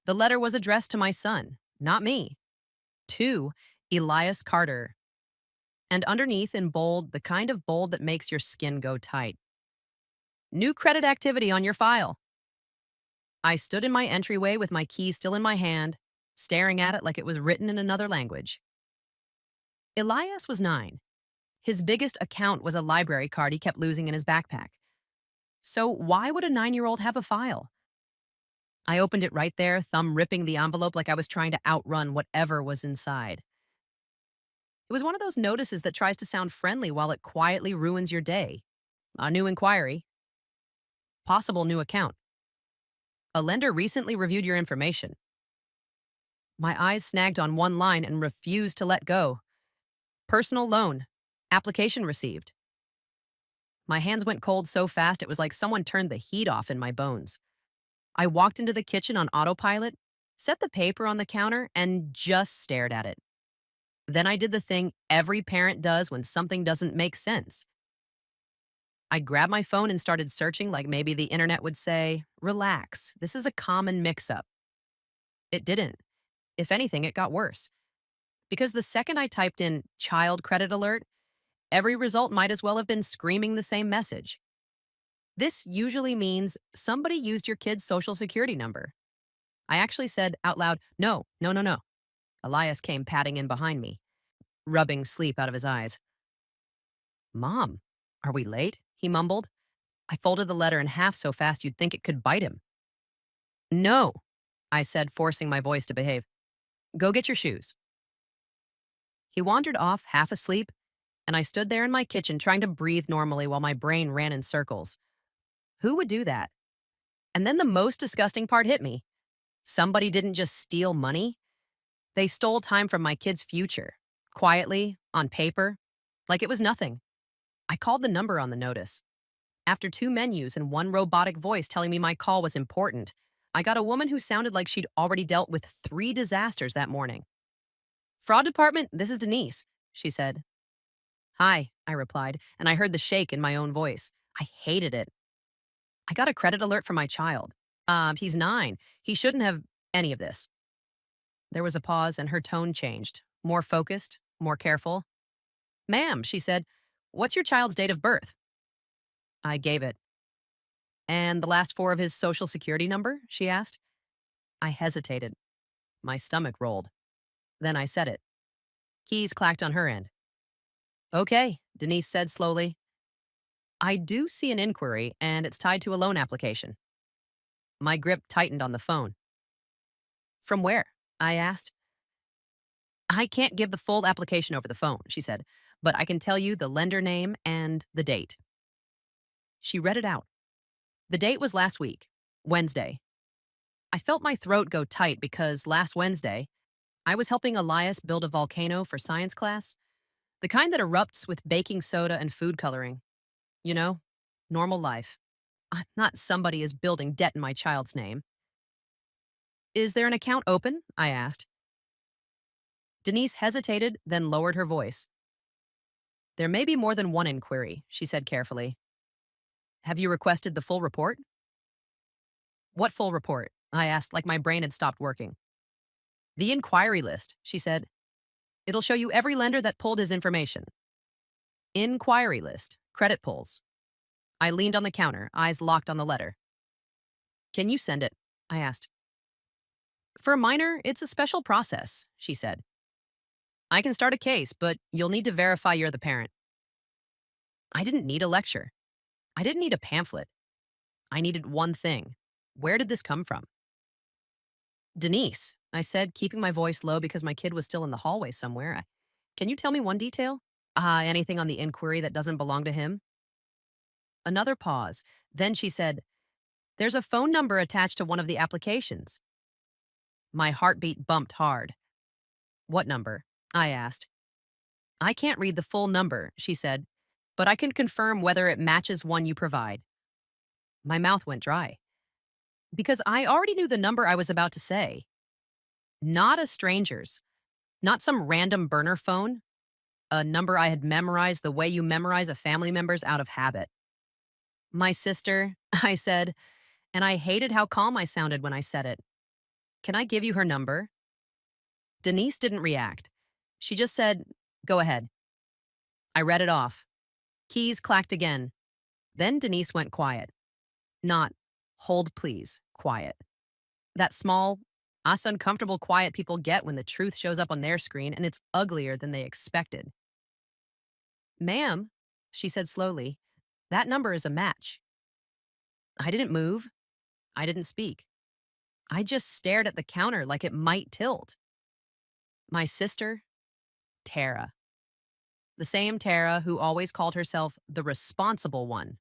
The letter was addressed to my son, not me. To Elias Carter. And underneath in bold, the kind of bold that makes your skin go tight. New credit activity on your file. I stood in my entryway with my key still in my hand, staring at it like it was written in another language. Elias was 9. His biggest account was a library card he kept losing in his backpack. So why would a 9-year-old have a file? I opened it right there, thumb ripping the envelope like I was trying to outrun whatever was inside. It was one of those notices that tries to sound friendly while it quietly ruins your day. A new inquiry. Possible new account. A lender recently reviewed your information. My eyes snagged on one line and refused to let go. Personal loan. Application received. My hands went cold so fast it was like someone turned the heat off in my bones. I walked into the kitchen on autopilot, set the paper on the counter, and just stared at it. Then I did the thing every parent does when something doesn't make sense. I grabbed my phone and started searching like maybe the internet would say, relax, this is a common mix-up. It didn't. If anything, it got worse. Because the second I typed in child credit alert, every result might as well have been screaming the same message. This usually means somebody used your kid's social security number. I actually said out loud, no, no, no, no. Elias came patting in behind me, rubbing sleep out of his eyes. Mom, are we late? He mumbled. I folded the letter in half so fast you'd think it could bite him. No, I said, forcing my voice to behave. Go get your shoes. He wandered off, half asleep, and I stood there in my kitchen trying to breathe normally while my brain ran in circles. Who would do that? And then the most disgusting part hit me. Somebody didn't just steal money. They stole time from my kid's future, quietly, on paper, like it was nothing. I called the number on the notice. After 2 menus and one robotic voice telling me my call was important, I got a woman who sounded like she'd already dealt with 3 disasters that morning. Fraud department, this is Denise, she said. Hi, I replied, and I heard the shake in my own voice. I hated it. I got a credit alert for my child. He's 9. He shouldn't have any of this. There was a pause and her tone changed, more focused, more careful. Ma'am, she said, what's your child's date of birth? I gave it. And the last 4 of his social security number? She asked. I hesitated. My stomach rolled. Then I said it. Keys clacked on her end. Okay, Denise said slowly. I do see an inquiry, and it's tied to a loan application. My grip tightened on the phone. From where? I asked. I can't give the full application over the phone, she said, but I can tell you the lender name and the date. She read it out. The date was last week, Wednesday. I felt my throat go tight because last Wednesday, I was helping Elias build a volcano for science class, the kind that erupts with baking soda and food coloring. You know, normal life. Not somebody is building debt in my child's name. Is there an account open? I asked. Denise hesitated, then lowered her voice. There may be more than one inquiry, she said carefully. Have you requested the full report? What full report? I asked, like my brain had stopped working. The inquiry list, she said. It'll show you every lender that pulled his information. Inquiry list, credit pulls. I leaned on the counter, eyes locked on the letter. Can you send it? I asked. For a minor, it's a special process, she said. I can start a case, but you'll need to verify you're the parent. I didn't need a lecture. I didn't need a pamphlet. I needed one thing. Where did this come from? Denise, I said, keeping my voice low because my kid was still in the hallway somewhere. Can you tell me one detail? Anything on the inquiry that doesn't belong to him? Another pause. Then she said, there's a phone number attached to one of the applications. My heartbeat bumped hard. What number? I asked. I can't read the full number, she said, but I can confirm whether it matches one you provide. My mouth went dry. Because I already knew the number I was about to say. Not a stranger's. Not some random burner phone. A number I had memorized the way you memorize a family member's out of habit. My sister, I said, and I hated how calm I sounded when I said it. Can I give you her number? Denise didn't react. She just said, Go ahead. I read it off. Keys clacked again. Then Denise went quiet. Not, hold please, quiet. That small, us uncomfortable quiet people get when the truth shows up on their screen and it's uglier than they expected. Ma'am, she said slowly, that number is a match. I didn't move. I didn't speak. I just stared at the counter like it might tilt. My sister, Tara. The same Tara who always called herself the responsible one.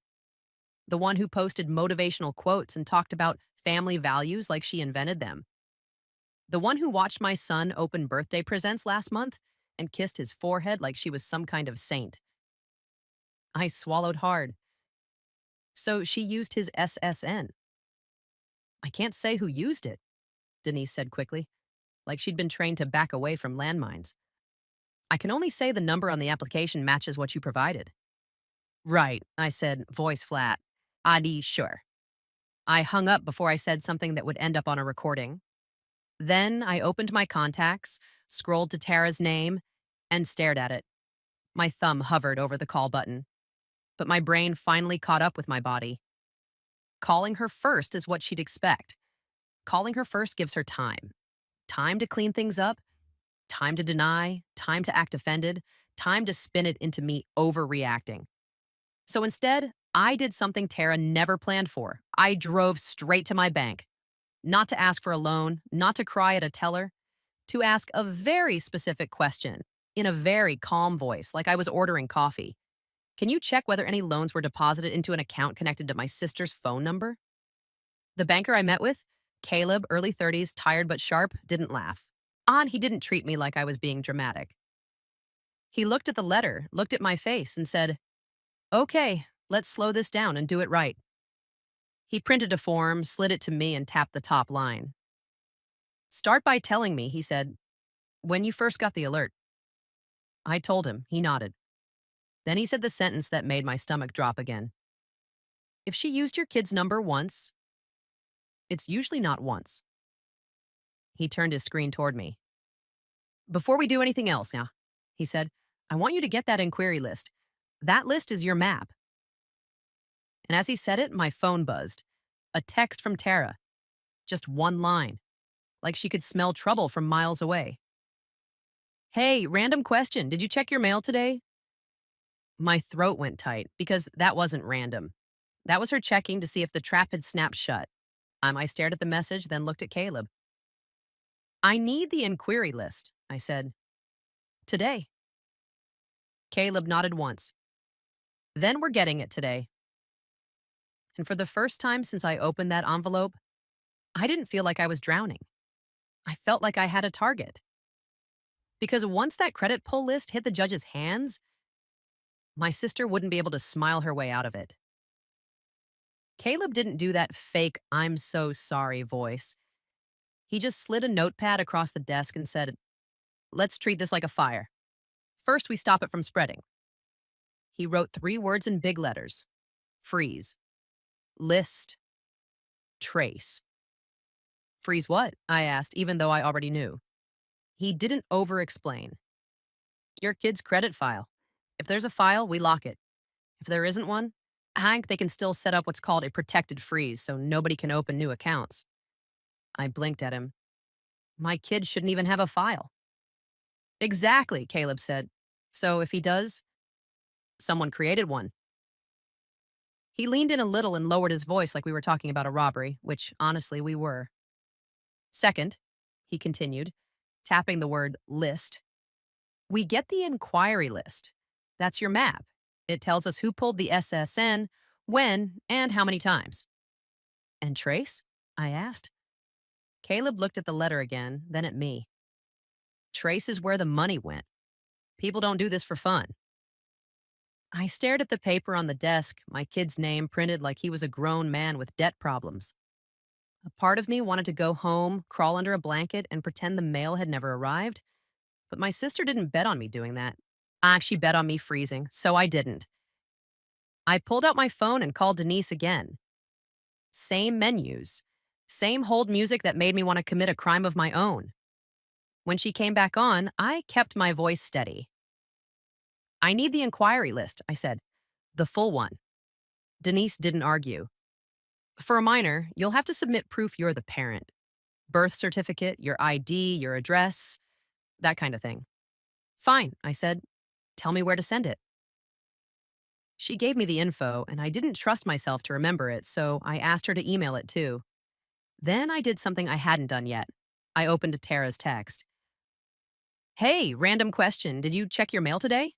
The one who posted motivational quotes and talked about family values like she invented them. The one who watched my son open birthday presents last month and kissed his forehead like she was some kind of saint. I swallowed hard. So she used his SSN. I can't say who used it, Denise said quickly, like she'd been trained to back away from landmines. I can only say the number on the application matches what you provided. Right, I said, voice flat. Adi, sure. I hung up before I said something that would end up on a recording. Then I opened my contacts, scrolled to Tara's name, and stared at it. My thumb hovered over the call button. But my brain finally caught up with my body. Calling her first is what she'd expect. Calling her first gives her time. Time to clean things up, time to deny, time to act offended, time to spin it into me overreacting. So instead, I did something Tara never planned for. I drove straight to my bank. Not to ask for a loan, not to cry at a teller, to ask a very specific question in a very calm voice, like I was ordering coffee. Can you check whether any loans were deposited into an account connected to my sister's phone number? The banker I met with, Caleb, early 30s, tired but sharp, didn't laugh. He didn't treat me like I was being dramatic. He looked at the letter, looked at my face, and said, Okay, let's slow this down and do it right. He printed a form, slid it to me, and tapped the top line. Start by telling me, he said, when you first got the alert. I told him. He nodded. Then he said the sentence that made my stomach drop again. If she used your kid's number once, it's usually not once. He turned his screen toward me. Before we do anything else, yeah, he said, I want you to get that inquiry list. That list is your map. And as he said it, my phone buzzed. A text from Tara. Just one line. Like she could smell trouble from miles away. Hey, random question. Did you check your mail today? My throat went tight because that wasn't random. That was her checking to see if the trap had snapped shut. I stared at the message, then looked at Caleb. I need the inquiry list, I said. Today. Caleb nodded once. Then we're getting it today. And for the first time since I opened that envelope, I didn't feel like I was drowning. I felt like I had a target. Because once that credit pull list hit the judge's hands, my sister wouldn't be able to smile her way out of it. Caleb didn't do that fake, I'm so sorry voice. He just slid a notepad across the desk and said, Let's treat this like a fire. First, we stop it from spreading. He wrote 3 words in big letters. Freeze. List. Trace. Freeze what? I asked, even though I already knew. He didn't over-explain. Your kid's credit file. If there's a file, we lock it. If there isn't one, Hank, they can still set up what's called a protected freeze so nobody can open new accounts. I blinked at him. My kid shouldn't even have a file. Exactly, Caleb said. So if he does, someone created one. He leaned in a little and lowered his voice like we were talking about a robbery, which honestly we were. Second, he continued, tapping the word list, we get the inquiry list. That's your map. It tells us who pulled the SSN, when, and how many times. And trace? I asked. Caleb looked at the letter again, then at me. Trace is where the money went. People don't do this for fun. I stared at the paper on the desk, my kid's name printed like he was a grown man with debt problems. A part of me wanted to go home, crawl under a blanket, and pretend the mail had never arrived. But my sister didn't bet on me doing that. She bet on me freezing, so I didn't. I pulled out my phone and called Denise again. Same menus. Same hold music that made me want to commit a crime of my own. When she came back on, I kept my voice steady. I need the inquiry list, I said. The full one. Denise didn't argue. For a minor, you'll have to submit proof you're the parent. Birth certificate, your ID, your address, that kind of thing. Fine, I said. Tell me where to send it. She gave me the info, and I didn't trust myself to remember it, so I asked her to email it too. Then I did something I hadn't done yet. I opened Tara's text. Hey, random question. Did you check your mail today?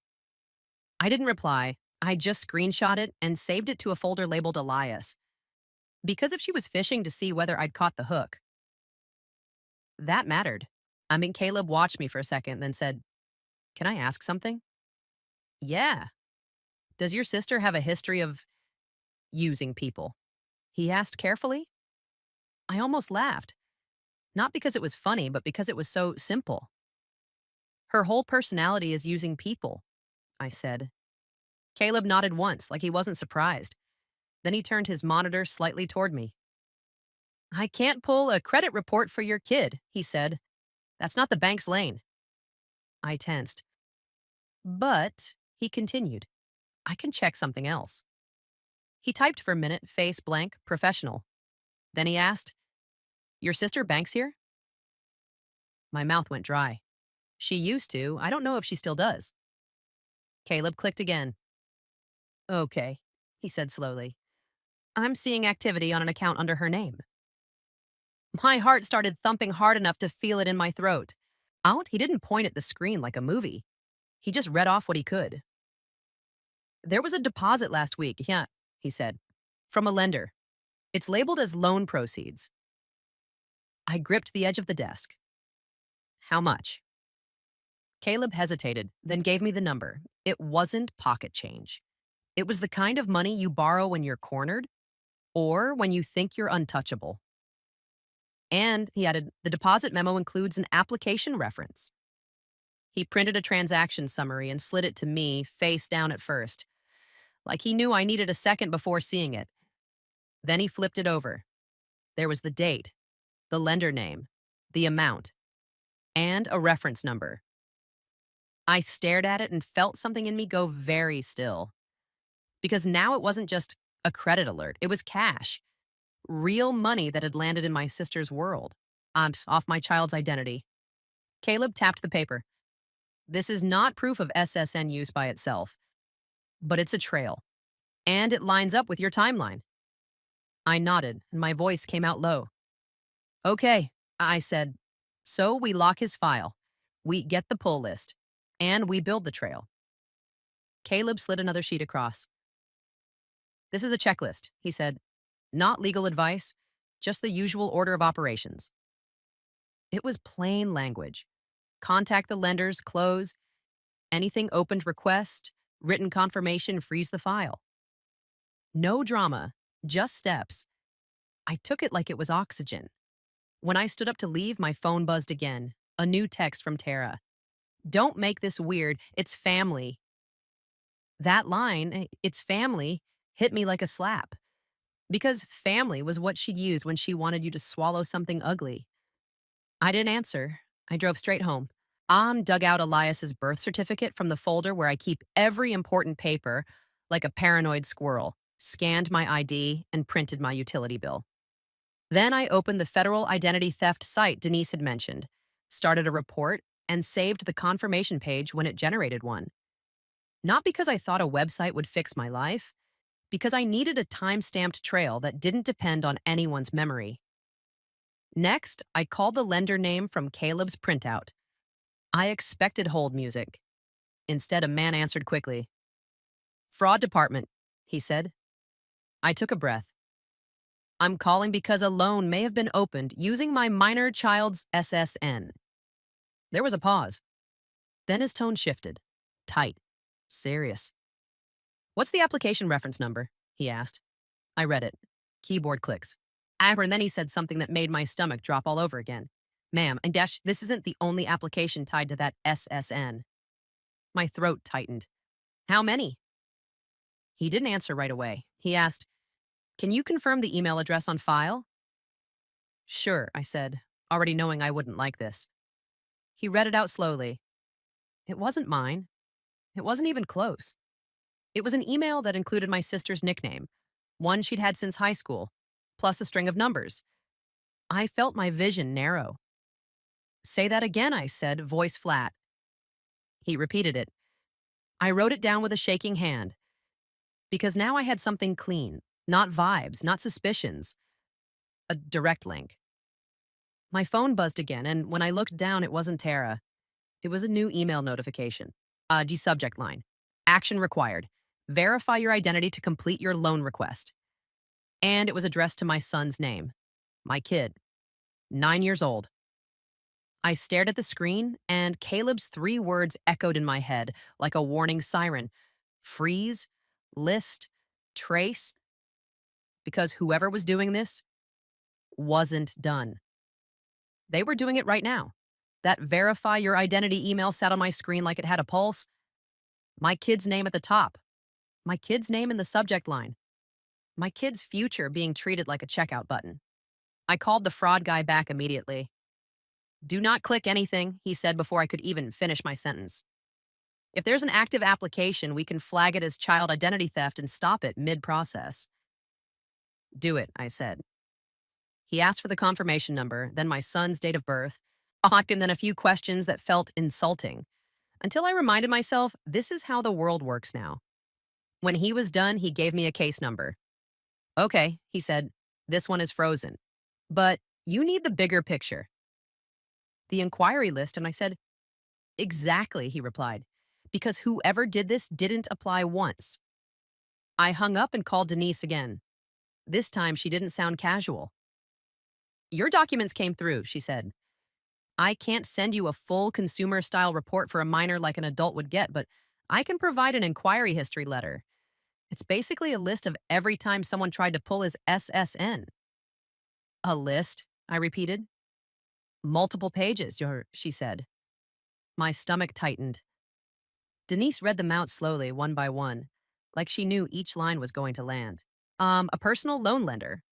I didn't reply. I just screenshot it and saved it to a folder labeled Elias. Because if she was fishing to see whether I'd caught the hook, that mattered. Caleb watched me for a second, then said, Can I ask something? Yeah. Does your sister have a history of using people? He asked carefully. I almost laughed. Not because it was funny, but because it was so simple. Her whole personality is using people, I said. Caleb nodded once, like he wasn't surprised. Then he turned his monitor slightly toward me. I can't pull a credit report for your kid, he said. That's not the bank's lane. I tensed. But, he continued, I can check something else. He typed for a minute, face blank, professional. Then he asked, Your sister banks here? My mouth went dry. She used to. I don't know if she still does. Caleb clicked again. Okay, he said slowly. I'm seeing activity on an account under her name. My heart started thumping hard enough to feel it in my throat. Out, he didn't point at the screen like a movie. He just read off what he could. There was a deposit last week, yeah, he said, from a lender. It's labeled as loan proceeds. I gripped the edge of the desk. How much? Caleb hesitated, then gave me the number. It wasn't pocket change. It was the kind of money you borrow when you're cornered or when you think you're untouchable. And, he added, the deposit memo includes an application reference. He printed a transaction summary and slid it to me, face down at first, like he knew I needed a second before seeing it. Then he flipped it over. There was the date, the lender name, the amount, and a reference number. I stared at it and felt something in me go very still. Because now it wasn't just a credit alert, it was cash. Real money that had landed in my sister's world. I'm off my child's identity. Caleb tapped the paper. This is not proof of SSN use by itself, but it's a trail. And it lines up with your timeline. I nodded, and my voice came out low. Okay, I said. So we lock his file. We get the pull list. And we build the trail. Caleb slid another sheet across. This is a checklist, he said. Not legal advice, just the usual order of operations. It was plain language. Contact the lenders, close. Anything opened request, written confirmation, freeze the file. No drama, just steps. I took it like it was oxygen. When I stood up to leave, my phone buzzed again. A new text from Tara. Don't make this weird, it's family. That line, it's family, hit me like a slap. Because family was what she'd used when she wanted you to swallow something ugly. I didn't answer. I drove straight home. Dug out Elias's birth certificate from the folder where I keep every important paper, like a paranoid squirrel, scanned my ID, and printed my utility bill. Then I opened the federal identity theft site Denise had mentioned, started a report, and saved the confirmation page when it generated one. Not because I thought a website would fix my life, because I needed a time-stamped trail that didn't depend on anyone's memory. Next, I called the lender name from Caleb's printout. I expected hold music. Instead, a man answered quickly. Fraud department, he said. I took a breath. I'm calling because a loan may have been opened using my minor child's SSN. There was a pause. Then his tone shifted. Tight. Serious. What's the application reference number? He asked. I read it. Keyboard clicks. And then he said something that made my stomach drop all over again. Ma'am, and dash, this isn't the only application tied to that SSN. My throat tightened. How many? He didn't answer right away. He asked, Can you confirm the email address on file? Sure, I said, already knowing I wouldn't like this. He read it out slowly. It wasn't mine. It wasn't even close. It was an email that included my sister's nickname, one she'd had since high school, plus a string of numbers. I felt my vision narrow. Say that again, I said, voice flat. He repeated it. I wrote it down with a shaking hand, because now I had something clean, not vibes, not suspicions, a direct link. My phone buzzed again, and when I looked down, it wasn't Tara. It was a new email notification. Subject line. Action required. Verify your identity to complete your loan request. And it was addressed to my son's name. My kid. 9 years old. I stared at the screen, and Caleb's 3 words echoed in my head like a warning siren. Freeze, list, trace. Because whoever was doing this wasn't done. They were doing it right now. That verify your identity email sat on my screen like it had a pulse. My kid's name at the top. My kid's name in the subject line. My kid's future being treated like a checkout button. I called the fraud guy back immediately. Do not click anything, he said before I could even finish my sentence. If there's an active application, we can flag it as child identity theft and stop it mid-process. Do it, I said. He asked for the confirmation number, then my son's date of birth, and then a few questions that felt insulting, until I reminded myself this is how the world works now. When he was done, he gave me a case number. Okay, he said, this one is frozen. But you need the bigger picture. The inquiry list, and I said, exactly, he replied, because whoever did this didn't apply once. I hung up and called Denise again. This time she didn't sound casual. Your documents came through, she said. I can't send you a full consumer-style report for a minor like an adult would get, but I can provide an inquiry history letter. It's basically a list of every time someone tried to pull his SSN. A list, I repeated. Multiple pages, she said. My stomach tightened. Denise read them out slowly, one by one, like she knew each line was going to land. A personal loan lender,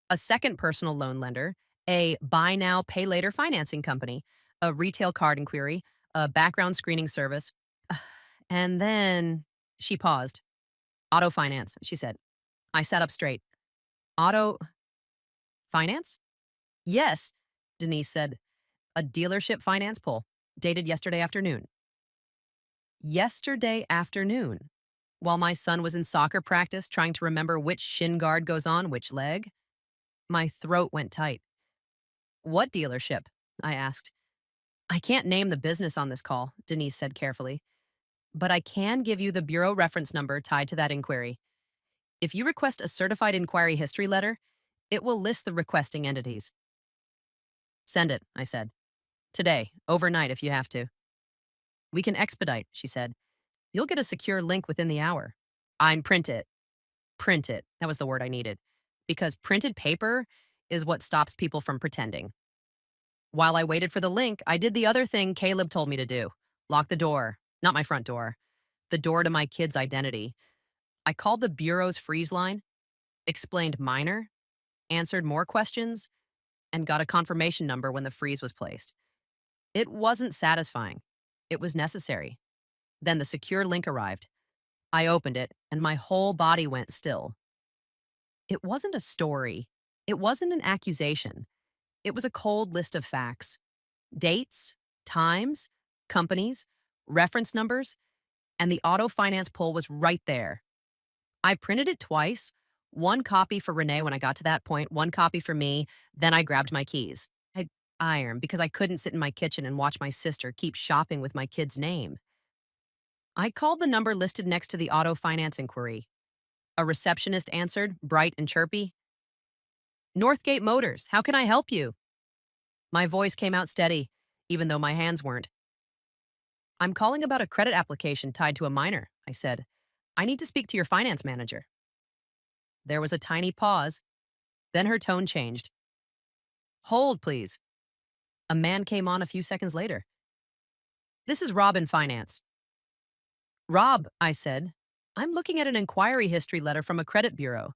a second personal loan lender, a buy now, pay later financing company, a retail card inquiry, a background screening service. And then she paused. Auto finance, she said. I sat up straight. Auto finance? Yes, Denise said. A dealership finance pull, dated yesterday afternoon. Yesterday afternoon, while my son was in soccer practice trying to remember which shin guard goes on which leg, my throat went tight. What dealership? I asked. I can't name the business on this call, Denise said carefully, but I can give you the bureau reference number tied to that inquiry. If you request a certified inquiry history letter, it will list the requesting entities. Send it, I said. Today, overnight if you have to. We can expedite, she said. You'll get a secure link within the hour. I'm print it. Print it. That was the word I needed. Because printed paper is what stops people from pretending. While I waited for the link, I did the other thing Caleb told me to do. Lock the door. Not my front door. The door to my kid's identity. I called the bureau's freeze line, explained minor, answered more questions, and got a confirmation number when the freeze was placed. It wasn't satisfying. It was necessary. Then the secure link arrived. I opened it, and my whole body went still. It wasn't a story. It wasn't an accusation. It was a cold list of facts. Dates, times, companies, reference numbers, and the auto finance pull was right there. I printed it twice, one copy for Renee when I got to that point, one copy for me, then I grabbed my keys. I ironed because I couldn't sit in my kitchen and watch my sister keep shopping with my kid's name. I called the number listed next to the auto finance inquiry. A receptionist answered, bright and chirpy. Northgate Motors, how can I help you? My voice came out steady, even though my hands weren't. I'm calling about a credit application tied to a minor, I said. I need to speak to your finance manager. There was a tiny pause. Then her tone changed. Hold, please. A man came on a few seconds later. This is Rob in finance. Rob, I said, I'm looking at an inquiry history letter from a credit bureau.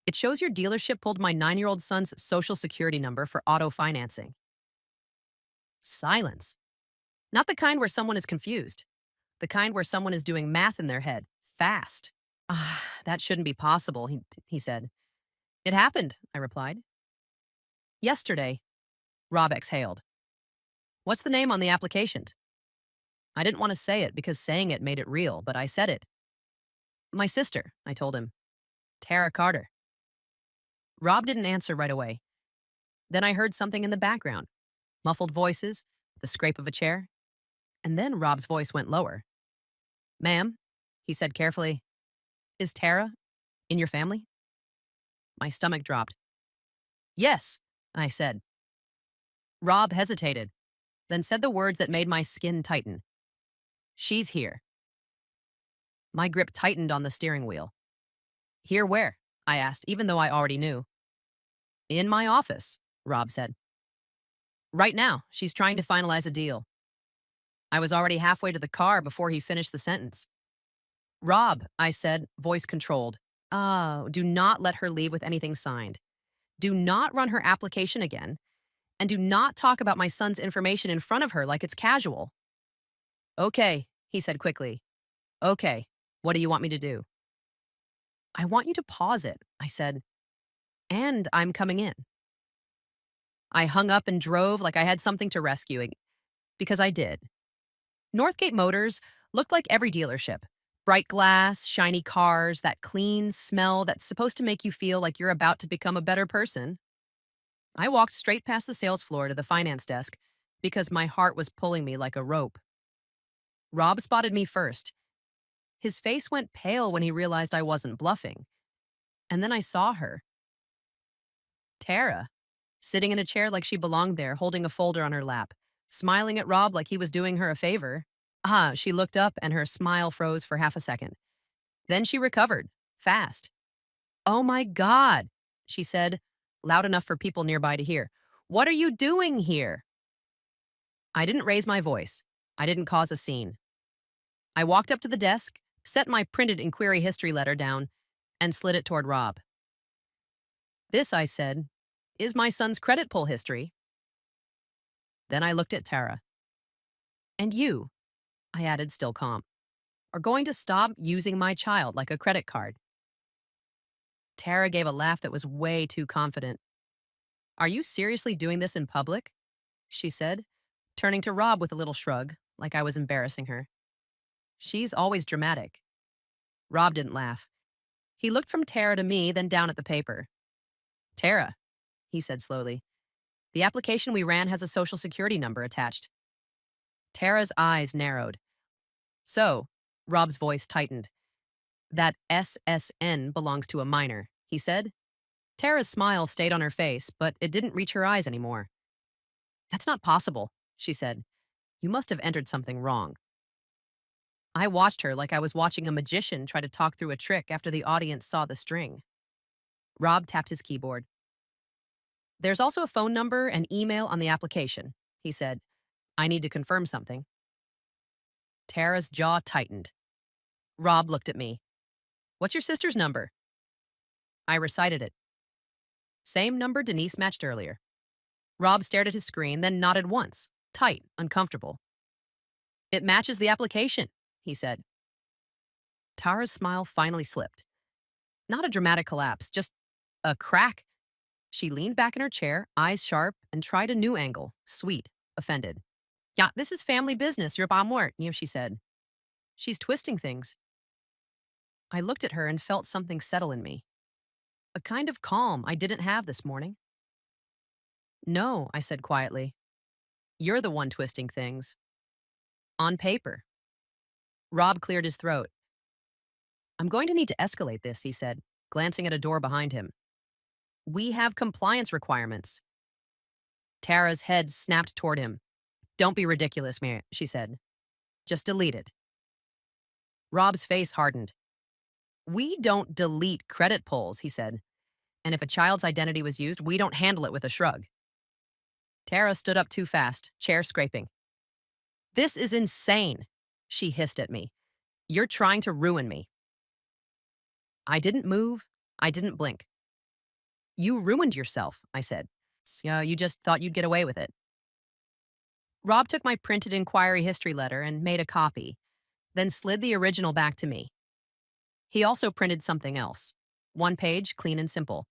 It shows your dealership pulled my 9-year-old son's social security number for auto financing. Silence. Not the kind where someone is confused, the kind where someone is doing math in their head, fast. Ah, that shouldn't be possible, he said. It happened, I replied. Yesterday, Rob exhaled. What's the name on the application? I didn't want to say it because saying it made it real, but I said it. My sister, I told him. Tara Carter. Rob didn't answer right away. Then I heard something in the background, muffled voices, the scrape of a chair. And then Rob's voice went lower. Ma'am, he said carefully, is Tara in your family? My stomach dropped. Yes, I said. Rob hesitated, then said the words that made my skin tighten. She's here. My grip tightened on the steering wheel. Here where? I asked, even though I already knew. In my office, Rob said. Right now, she's trying to finalize a deal. I was already halfway to the car before he finished the sentence. Rob, I said, voice controlled. Oh, do not let her leave with anything signed. Do not run her application again. And do not talk about my son's information in front of her like it's casual. Okay, he said quickly. Okay, what do you want me to do? I want you to pause it, I said. And I'm coming in. I hung up and drove like I had something to rescue, because I did. Northgate Motors looked like every dealership. Bright glass, shiny cars, that clean smell that's supposed to make you feel like you're about to become a better person. I walked straight past the sales floor to the finance desk because my heart was pulling me like a rope. Rob spotted me first. His face went pale when he realized I wasn't bluffing. And then I saw her. Tara, sitting in a chair like she belonged there, holding a folder on her lap, smiling at Rob like he was doing her a favor. She looked up and her smile froze for half a second. Then she recovered, fast. Oh my God, she said, loud enough for people nearby to hear. What are you doing here? I didn't raise my voice. I didn't cause a scene. I walked up to the desk, set my printed inquiry history letter down, and slid it toward Rob. This, I said, is my son's credit pull history. Then I looked at Tara. And you, I added, still calm, are going to stop using my child like a credit card. Tara gave a laugh that was way too confident. Are you seriously doing this in public? She said, turning to Rob with a little shrug, like I was embarrassing her. She's always dramatic. Rob didn't laugh. He looked from Tara to me, then down at the paper. Tara, he said slowly, the application we ran has a social security number attached. Tara's eyes narrowed. So, Rob's voice tightened. That SSN belongs to a minor, he said. Tara's smile stayed on her face, but it didn't reach her eyes anymore. That's not possible, she said. You must have entered something wrong. I watched her like I was watching a magician try to talk through a trick after the audience saw the string. Rob tapped his keyboard. There's also a phone number and email on the application, he said. I need to confirm something. Tara's jaw tightened. Rob looked at me. What's your sister's number? I recited it. Same number Denise matched earlier. Rob stared at his screen, then nodded once, tight, uncomfortable. It matches the application, he said. Tara's smile finally slipped. Not a dramatic collapse, just a crack. She leaned back in her chair, eyes sharp, and tried a new angle, sweet, offended. Yeah, this is family business, you're Bamwart, she said. She's twisting things. I looked at her and felt something settle in me. A kind of calm I didn't have this morning. No, I said quietly. You're the one twisting things. On paper. Rob cleared his throat. I'm going to need to escalate this, he said, glancing at a door behind him. We have compliance requirements. Tara's head snapped toward him. Don't be ridiculous, Mary, she said. Just delete it. Rob's face hardened. We don't delete credit pulls, he said. And if a child's identity was used, we don't handle it with a shrug. Tara stood up too fast, chair scraping. This is insane, she hissed at me. You're trying to ruin me. I didn't move. I didn't blink. You ruined yourself, I said. You just thought you'd get away with it. Rob took my printed inquiry history letter and made a copy, then slid the original back to me. He also printed something else. One page, clean and simple.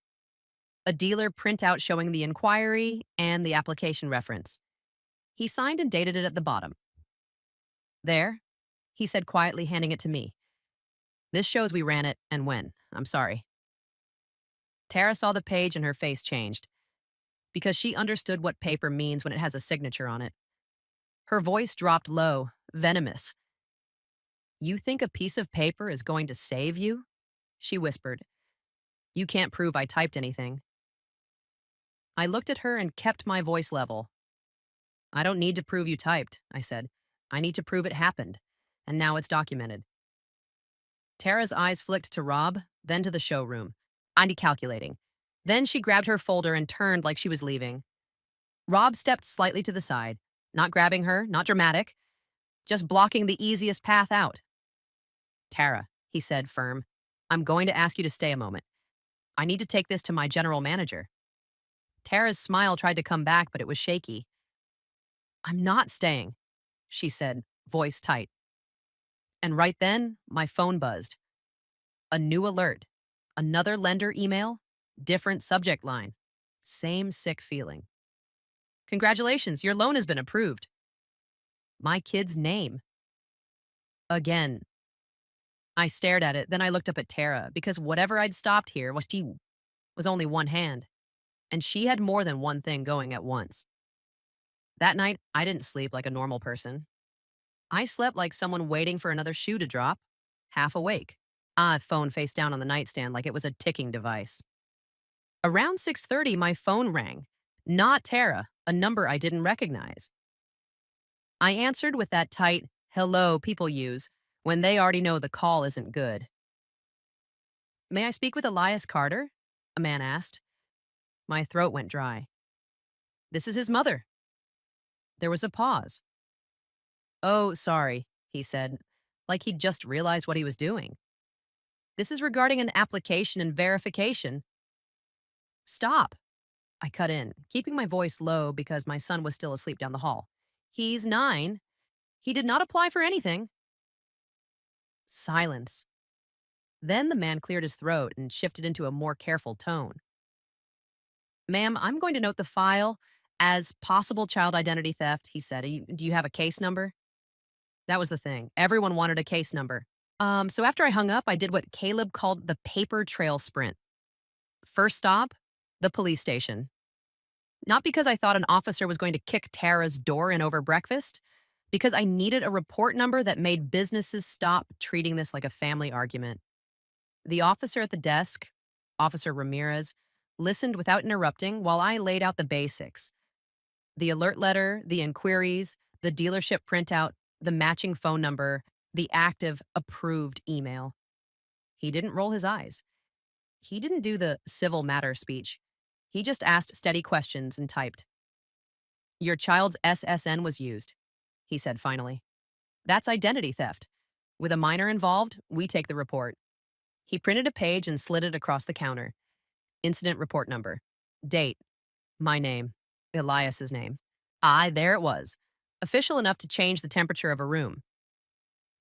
A dealer printout showing the inquiry and the application reference. He signed and dated it at the bottom. There, he said quietly, handing it to me. This shows we ran it and when. I'm sorry. Tara saw the page and her face changed because she understood what paper means when it has a signature on it. Her voice dropped low, venomous. You think a piece of paper is going to save you? She whispered. You can't prove I typed anything. I looked at her and kept my voice level. I don't need to prove you typed, I said. I need to prove it happened, and now it's documented. Tara's eyes flicked to Rob, then to the showroom. I'm decalculating. Then she grabbed her folder and turned like she was leaving. Rob stepped slightly to the side, not grabbing her, not dramatic, just blocking the easiest path out. Tara, he said, firm, I'm going to ask you to stay a moment. I need to take this to my general manager. Tara's smile tried to come back, but it was shaky. I'm not staying, she said, voice tight. And right then, my phone buzzed. A new alert. Another lender email, different subject line. Same sick feeling. Congratulations, your loan has been approved. My kid's name. Again. I stared at it, then I looked up at Tara, because whatever I'd stopped here was only one hand, and she had more than one thing going at once. That night, I didn't sleep like a normal person. I slept like someone waiting for another shoe to drop, half awake. Phone face down on the nightstand like it was a ticking device. Around 6:30, my phone rang. Not Tara, a number I didn't recognize. I answered with that tight hello people use when they already know the call isn't good. May I speak with Elias Carter? A man asked. My throat went dry. This is his mother. There was a pause. Oh, sorry, he said, like he'd just realized what he was doing. This is regarding an application and verification. Stop. I cut in, keeping my voice low because my son was still asleep down the hall. He's 9. He did not apply for anything. Silence. Then the man cleared his throat and shifted into a more careful tone. Ma'am, I'm going to note the file as possible child identity theft, he said. Do you have a case number? That was the thing. Everyone wanted a case number. So after I hung up, I did what Caleb called the paper trail sprint. First stop, the police station. Not because I thought an officer was going to kick Tara's door in over breakfast, because I needed a report number that made businesses stop treating this like a family argument. The officer at the desk, Officer Ramirez, listened without interrupting while I laid out the basics. The alert letter, the inquiries, the dealership printout, the matching phone number, the active approved email. He didn't roll his eyes. He didn't do the civil matter speech. He just asked steady questions and typed. Your child's SSN was used, he said finally. That's identity theft. With a minor involved, we take the report. He printed a page and slid it across the counter. Incident report number. Date. My name. Elias's name. There it was. Official enough to change the temperature of a room.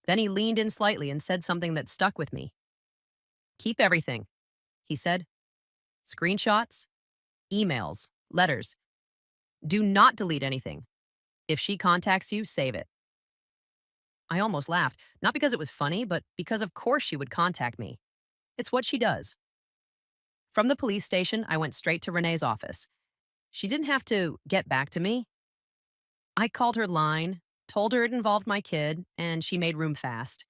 Then he leaned in slightly and said something that stuck with me. Keep everything, he said. Screenshots, emails, letters. Do not delete anything. If she contacts you, save it. I almost laughed, not because it was funny, but because of course she would contact me. It's what she does. From the police station, I went straight to Renee's office. She didn't have to get back to me. I called her line, told her it involved my kid, and she made room fast.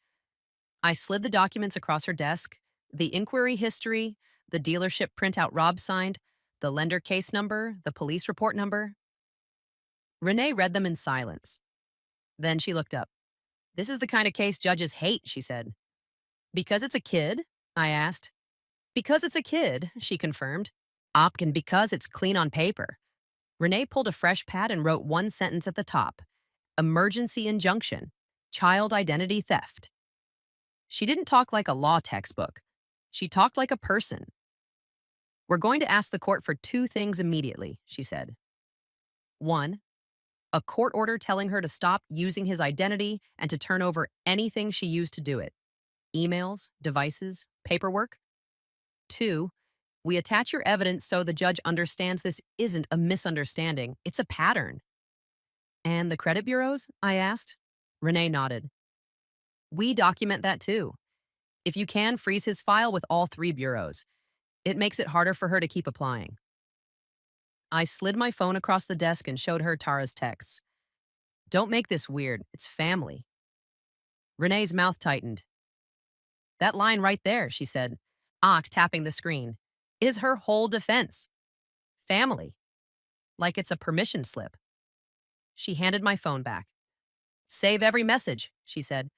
I slid the documents across her desk, the inquiry history, the dealership printout Rob signed, the lender case number, the police report number. Renee read them in silence. Then she looked up. This is the kind of case judges hate, she said. Because it's a kid? I asked. Because it's a kid, she confirmed. And because it's clean on paper. Renee pulled a fresh pad and wrote one sentence at the top. Emergency injunction. Child identity theft. She didn't talk like a law textbook. She talked like a person. We're going to ask the court for two things immediately, she said. One, a court order telling her to stop using his identity and to turn over anything she used to do it: emails, devices, paperwork. Two, we attach your evidence so the judge understands this isn't a misunderstanding, it's a pattern. And the credit bureaus? I asked. Renee nodded. We document that too. If you can, freeze his file with all three bureaus. It makes it harder for her to keep applying. I slid my phone across the desk and showed her Tara's texts. Don't make this weird. It's family. Renee's mouth tightened. That line right there, she said, tapping the screen, is her whole defense. Family. Like it's a permission slip. She handed my phone back. Save every message, she said,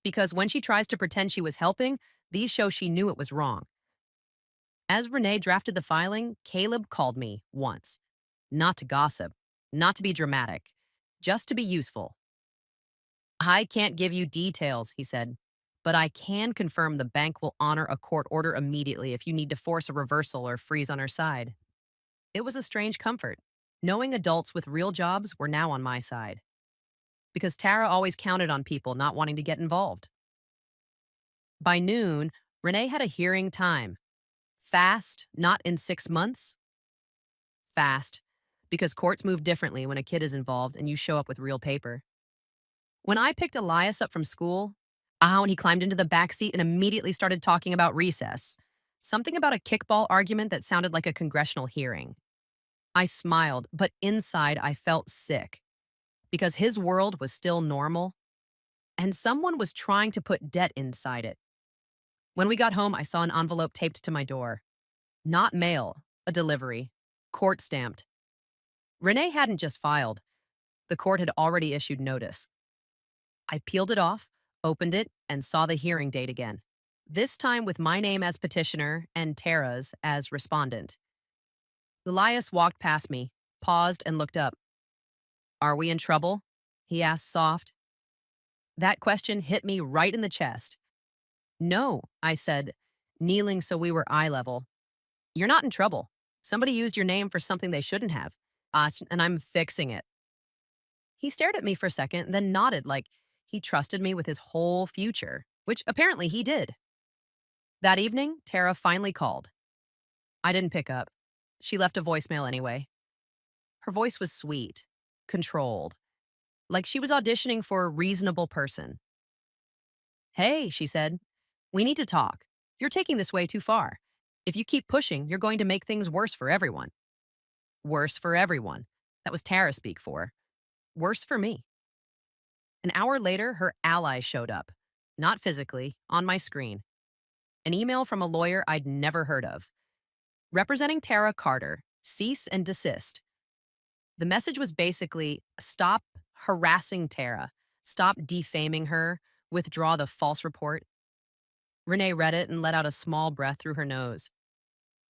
because when she tries to pretend she was helping, these show she knew it was wrong. As Renee drafted the filing, Caleb called me once. Not to gossip, not to be dramatic, just to be useful. I can't give you details, he said, but I can confirm the bank will honor a court order immediately if you need to force a reversal or freeze on her side. It was a strange comfort, knowing adults with real jobs were now on my side. Because Tara always counted on people not wanting to get involved. By noon, Renee had a hearing time. Fast, not in 6 months. Fast, because courts move differently when a kid is involved and you show up with real paper. When I picked Elias up from school, and he climbed into the back seat and immediately started talking about recess. Something about a kickball argument that sounded like a congressional hearing. I smiled, but inside I felt sick. Because his world was still normal, and someone was trying to put debt inside it. When we got home, I saw an envelope taped to my door. Not mail, a delivery, court stamped. Renee hadn't just filed. The court had already issued notice. I peeled it off, opened it, and saw the hearing date again. This time with my name as petitioner and Tara's as respondent. Elias walked past me, paused, and looked up. Are we in trouble? He asked soft. That question hit me right in the chest. No, I said, kneeling so we were eye level. You're not in trouble. Somebody used your name for something they shouldn't have. And I'm fixing it. He stared at me for a second, then nodded like he trusted me with his whole future, which apparently he did. That evening, Tara finally called. I didn't pick up. She left a voicemail anyway. Her voice was sweet, controlled, like she was auditioning for a reasonable person. Hey, she said, we need to talk. You're taking this way too far. If you keep pushing, you're going to make things worse for everyone. Worse for everyone. That was Tara speak for. Worse for me. An hour later, her ally showed up. Not physically, on my screen. An email from a lawyer I'd never heard of. Representing Tara Carter, cease and desist. The message was basically, stop harassing Tara. Stop defaming her. Withdraw the false report. Renee read it and let out a small breath through her nose.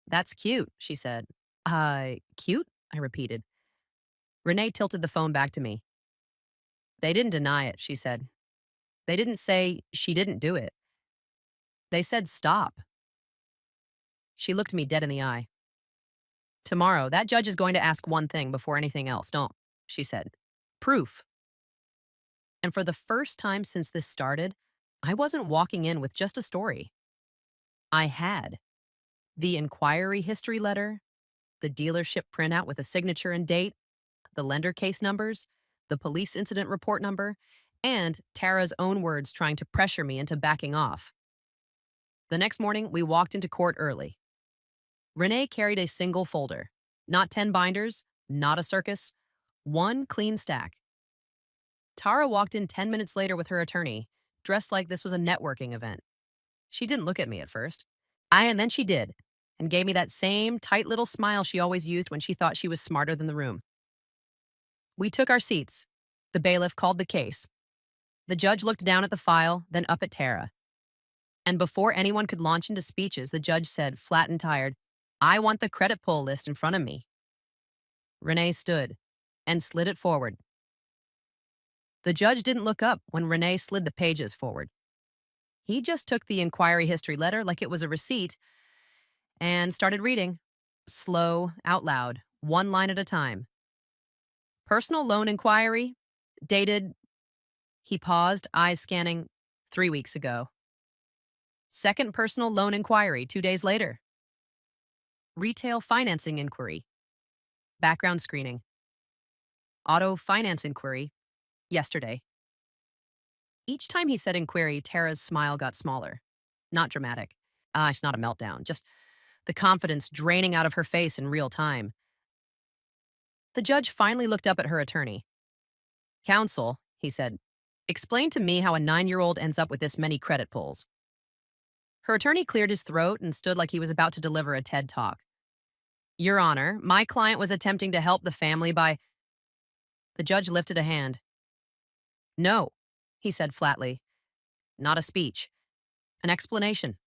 That's cute, she said. Cute? I repeated. Renee tilted the phone back to me. They didn't deny it, she said. They didn't say she didn't do it. They said stop. She looked me dead in the eye. Tomorrow, that judge is going to ask one thing before anything else, don't, she said. Proof. And for the first time since this started, I wasn't walking in with just a story. I had. The inquiry history letter, the dealership printout with a signature and date, the lender case numbers, the police incident report number, and Tara's own words trying to pressure me into backing off. The next morning, we walked into court early. Renee carried a single folder. Not 10 binders, not a circus, one clean stack. Tara walked in 10 minutes later with her attorney, dressed like this was a networking event. She didn't look at me at first. And then she did, and gave me that same tight little smile she always used when she thought she was smarter than the room. We took our seats. The bailiff called the case. The judge looked down at the file, then up at Tara. And before anyone could launch into speeches, the judge said, flat and tired, I want the credit pull list in front of me. Renee stood and slid it forward. The judge didn't look up when Renee slid the pages forward. He just took the inquiry history letter like it was a receipt and started reading. slow, out loud, one line at a time. Personal loan inquiry, dated, he paused, eyes scanning, 3 weeks ago. Second personal loan inquiry, 2 days later. Retail financing inquiry, background screening. Auto finance inquiry, yesterday. Each time he said inquiry, Tara's smile got smaller. Not dramatic. It's not a meltdown, just the confidence draining out of her face in real time. The judge finally looked up at her attorney. Counsel, he said, explain to me how a 9-year-old ends up with this many credit pulls. Her attorney cleared his throat and stood like he was about to deliver a TED talk. Your Honor, my client was attempting to help the family by. The judge lifted a hand. No, he said flatly. Not a speech. An explanation.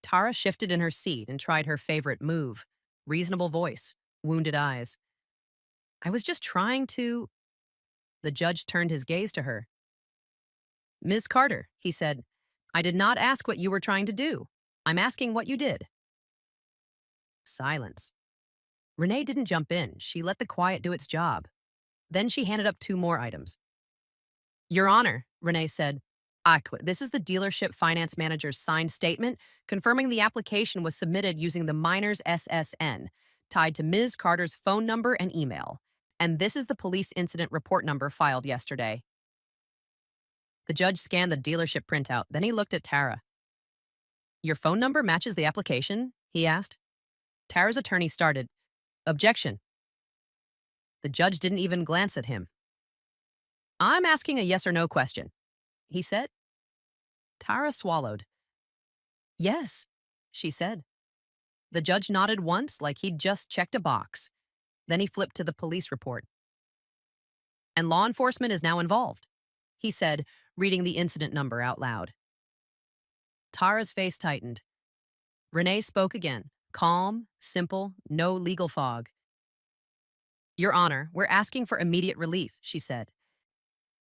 Tara shifted in her seat and tried her favorite move. Reasonable voice, wounded eyes. I was just trying to. The judge turned his gaze to her. Ms. Carter, he said, I did not ask what you were trying to do. I'm asking what you did. Silence. Renee didn't jump in. She let the quiet do its job. Then she handed up 2 more items. Your Honor, Renee said, this is the dealership finance manager's signed statement confirming the application was submitted using the minor's SSN, tied to Ms. Carter's phone number and email. And this is the police incident report number filed yesterday. The judge scanned the dealership printout, then he looked at Tara. Your phone number matches the application? He asked. Tara's attorney started. Objection. The judge didn't even glance at him. I'm asking a yes or no question, he said. Tara swallowed. Yes, she said. The judge nodded once like he'd just checked a box. Then he flipped to the police report. And law enforcement is now involved, he said, reading the incident number out loud. Tara's face tightened. Renee spoke again, calm, simple, no legal fog. Your Honor, we're asking for immediate relief, she said.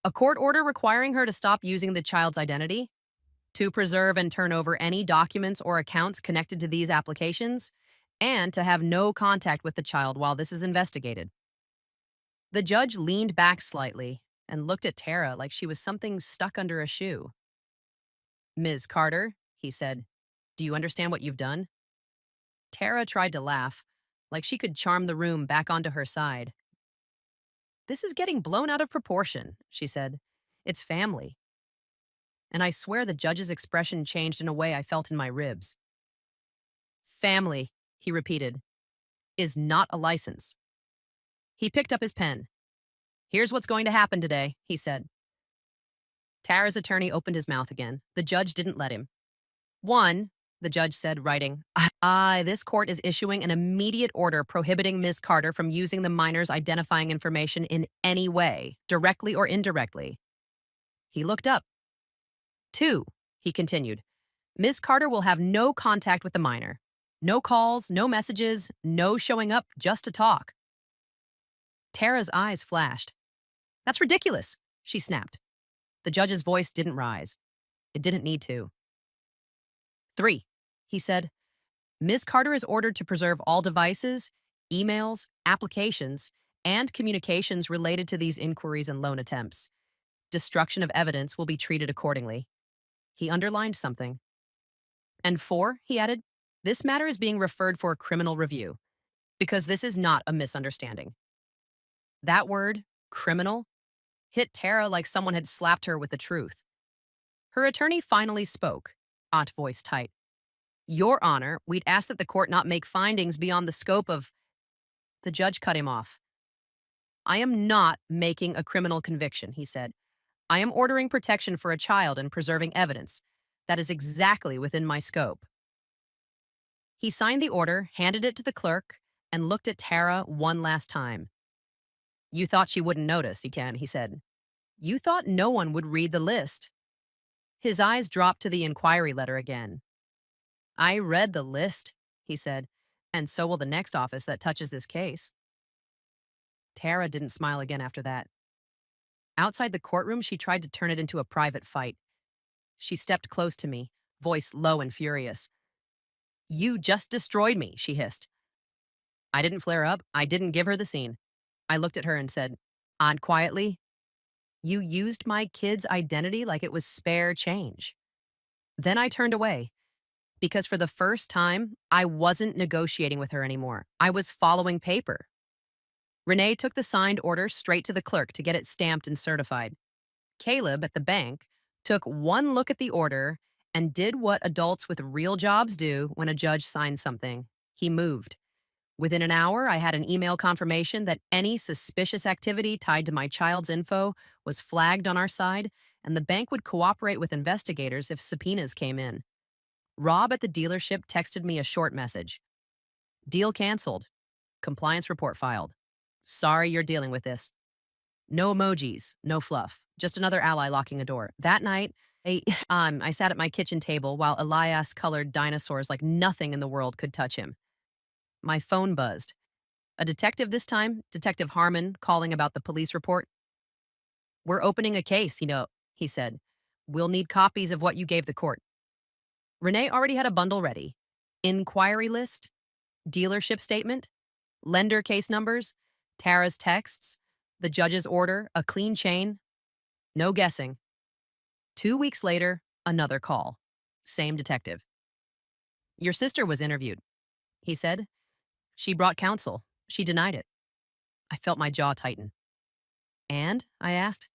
A court order requiring her to stop using the child's identity, to preserve and turn over any documents or accounts connected to these applications, and to have no contact with the child while this is investigated. The judge leaned back slightly and looked at Tara like she was something stuck under a shoe. Ms. Carter, he said, do you understand what you've done? Tara tried to laugh, like she could charm the room back onto her side. This is getting blown out of proportion, she said. It's family. And I swear the judge's expression changed in a way I felt in my ribs. Family, he repeated, is not a license. He picked up his pen. Here's what's going to happen today, he said. Tara's attorney opened his mouth again. The judge didn't let him. 1, the judge said, writing, this court is issuing an immediate order prohibiting Ms. Carter from using the minor's identifying information in any way, directly or indirectly. He looked up. 2, he continued, Ms. Carter will have no contact with the minor. No calls, no messages, no showing up just to talk. Tara's eyes flashed. That's ridiculous, she snapped. The judge's voice didn't rise. It didn't need to. 3, he said, Ms. Carter is ordered to preserve all devices, emails, applications, and communications related to these inquiries and loan attempts. Destruction of evidence will be treated accordingly. He underlined something. And 4, he added, this matter is being referred for a criminal review, because this is not a misunderstanding. That word, criminal, hit Tara like someone had slapped her with the truth. Her attorney finally spoke, voice tight. Your Honor, we'd ask that the court not make findings beyond the scope of. The judge cut him off. I am not making a criminal conviction, he said. I am ordering protection for a child and preserving evidence. That is exactly within my scope. He signed the order, handed it to the clerk, and looked at Tara one last time. You thought she wouldn't notice, he said. You thought no one would read the list. His eyes dropped to the inquiry letter again. I read the list, he said, and so will the next office that touches this case. Tara didn't smile again after that. Outside the courtroom, she tried to turn it into a private fight. She stepped close to me, voice low and furious. You just destroyed me, she hissed. I didn't flare up. I didn't give her the scene. I looked at her and said, Aunt quietly, you used my kid's identity like it was spare change. Then I turned away because for the first time, I wasn't negotiating with her anymore. I was following paper. Renee took the signed order straight to the clerk to get it stamped and certified. Caleb at the bank took one look at the order and did what adults with real jobs do when a judge signs something. He moved. Within an hour, I had an email confirmation that any suspicious activity tied to my child's info was flagged on our side, and the bank would cooperate with investigators if subpoenas came in. Rob at the dealership texted me a short message. Deal canceled. Compliance report filed. Sorry you're dealing with this. No emojis, no fluff. Just another ally locking a door. That night, I sat at my kitchen table while Elias colored dinosaurs like nothing in the world could touch him. My phone buzzed. A detective this time, Detective Harmon, calling about the police report. We're opening a case, he said. We'll need copies of what you gave the court. Renee already had a bundle ready. Inquiry list, dealership statement, lender case numbers, Tara's texts, the judge's order, a clean chain. No guessing. 2 weeks later, another call. Same detective. Your sister was interviewed, he said. She brought counsel. She denied it. I felt my jaw tighten. And? I asked.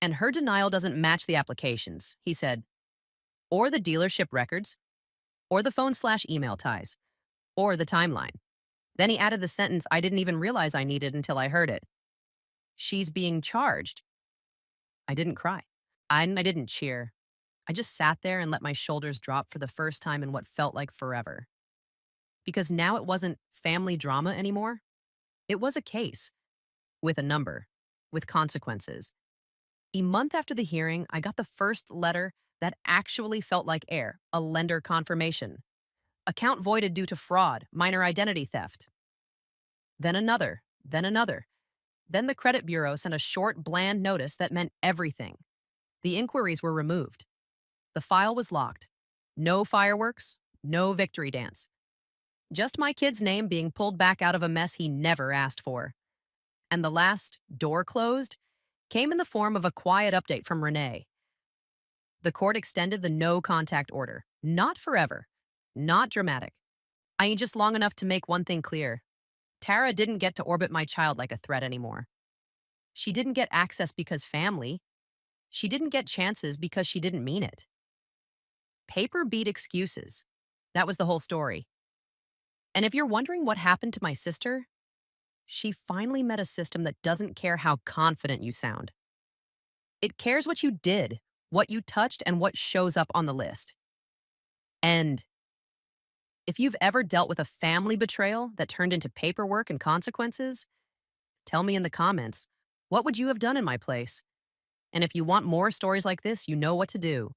And her denial doesn't match the applications, he said. Or the dealership records, or the phone/email ties, or the timeline. Then he added the sentence I didn't even realize I needed until I heard it. She's being charged. I didn't cry. I didn't cheer. I just sat there and let my shoulders drop for the first time in what felt like forever. Because now it wasn't family drama anymore. It was a case with a number, with consequences. A month after the hearing, I got the first letter that actually felt like air, a lender confirmation. Account voided due to fraud, minor identity theft. Then another, then another. Then the credit bureau sent a short, bland notice that meant everything. The inquiries were removed. The file was locked. No fireworks, no victory dance. Just my kid's name being pulled back out of a mess he never asked for. And the last, door closed, came in the form of a quiet update from Renee. The court extended the no contact order. Not forever. Not dramatic. I need just long enough to make one thing clear. Tara didn't get to orbit my child like a threat anymore. She didn't get access because family. She didn't get chances because she didn't mean it. Paper beat excuses. That was the whole story. And if you're wondering what happened to my sister, she finally met a system that doesn't care how confident you sound. It cares what you did, what you touched, and what shows up on the list. And if you've ever dealt with a family betrayal that turned into paperwork and consequences, tell me in the comments, what would you have done in my place? And if you want more stories like this, you know what to do.